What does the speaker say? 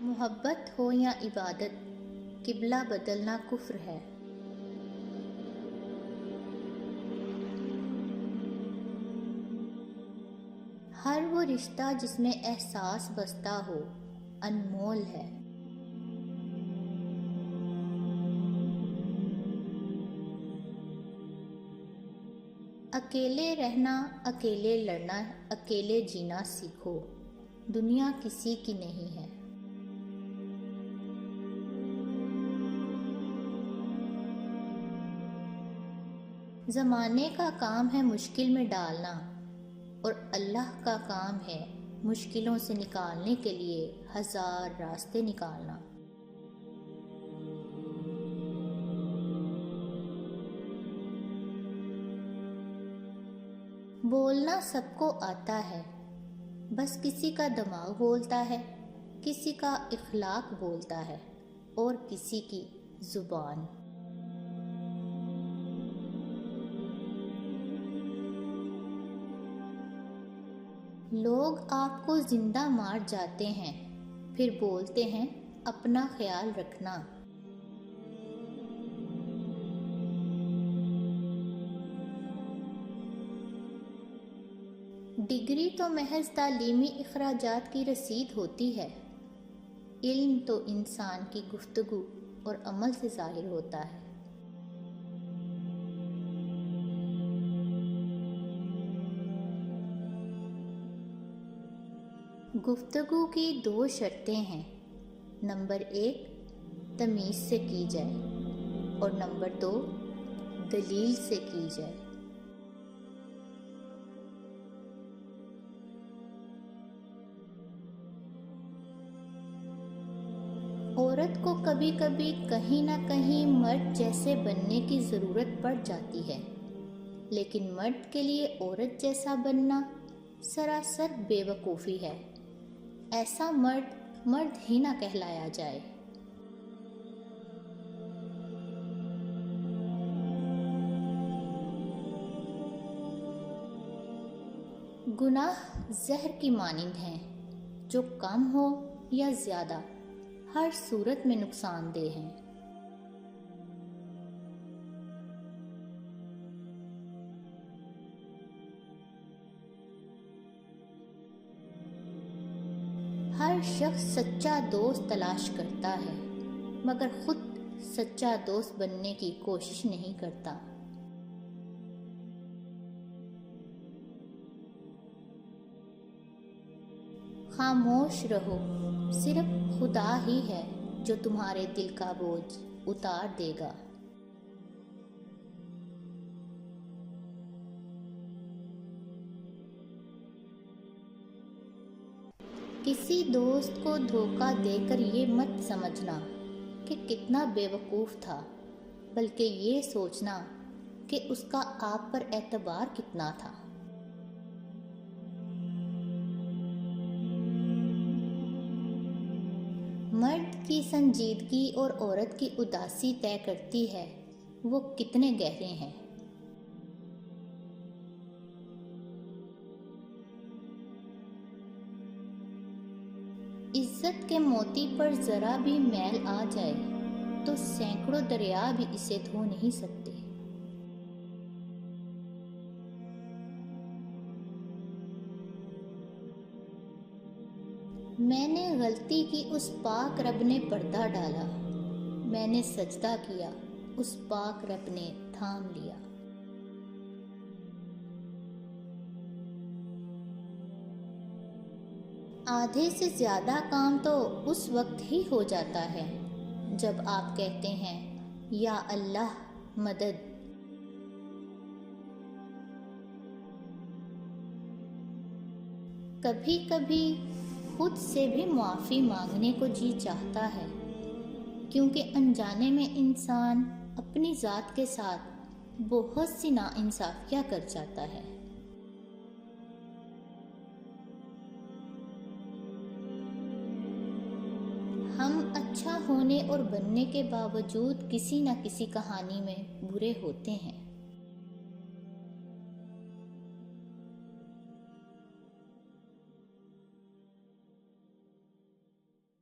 محبت ہو یا عبادت، قبلہ بدلنا کفر ہے۔ ہر وہ رشتہ جس میں احساس بستا ہو انمول ہے۔ اکیلے رہنا، اکیلے لڑنا، اکیلے جینا سیکھو، دنیا کسی کی نہیں ہے۔ زمانے کا کام ہے مشکل میں ڈالنا، اور اللہ کا کام ہے مشکلوں سے نکالنے کے لیے ہزار راستے نکالنا۔ بولنا سب کو آتا ہے، بس کسی کا دماغ بولتا ہے، کسی کا اخلاق بولتا ہے، اور کسی کی زبان۔ لوگ آپ کو زندہ مار جاتے ہیں، پھر بولتے ہیں اپنا خیال رکھنا۔ ڈگری تو محض تعلیمی اخراجات کی رسید ہوتی ہے، علم تو انسان کی گفتگو اور عمل سے ظاہر ہوتا ہے۔ گفتگو کی دو شرطیں ہیں، نمبر 1 تمیز سے کی جائے، اور نمبر 2 دلیل سے کی جائے۔ عورت کو کبھی کبھی کہیں نہ کہیں مرد جیسے بننے کی ضرورت پڑ جاتی ہے، لیکن مرد کے لیے عورت جیسا بننا سراسر بے وقوفی ہے۔ ایسا مرد ہی نہ کہلایا جائے۔ گناہ زہر کی مانند ہیں، جو کم ہو یا زیادہ ہر صورت میں نقصان دہ ہیں۔ ہر شخص سچا دوست تلاش کرتا ہے، مگر خود سچا دوست بننے کی کوشش نہیں کرتا۔ خاموش رہو، صرف خدا ہی ہے جو تمہارے دل کا بوجھ اتار دے گا۔ کسی دوست کو دھوکہ دے کر یہ مت سمجھنا کہ کتنا بے وقوف تھا، بلکہ یہ سوچنا کہ اس کا آپ پر اعتبار کتنا تھا۔ مرد کی سنجیدگی اور عورت کی اداسی طے کرتی ہے وہ کتنے گہرے ہیں۔ عزت کے موتی پر ذرا بھی میل آ جائے تو سینکڑوں دریا بھی اسے دھو نہیں سکتے۔ میں نے غلطی کی، اس پاک رب نے پردہ ڈالا، میں نے سجدہ کیا، اس پاک رب نے تھام لیا۔ آدھے سے زیادہ کام تو اس وقت ہی ہو جاتا ہے جب آپ کہتے ہیں یا اللہ مدد۔ کبھی کبھی خود سے بھی معافی مانگنے کو جی چاہتا ہے، کیونکہ انجانے میں انسان اپنی ذات کے ساتھ بہت سی ناانصافیاں کر جاتا ہے۔ ہم اچھا ہونے اور بننے کے باوجود کسی نہ کسی کہانی میں برے ہوتے ہیں۔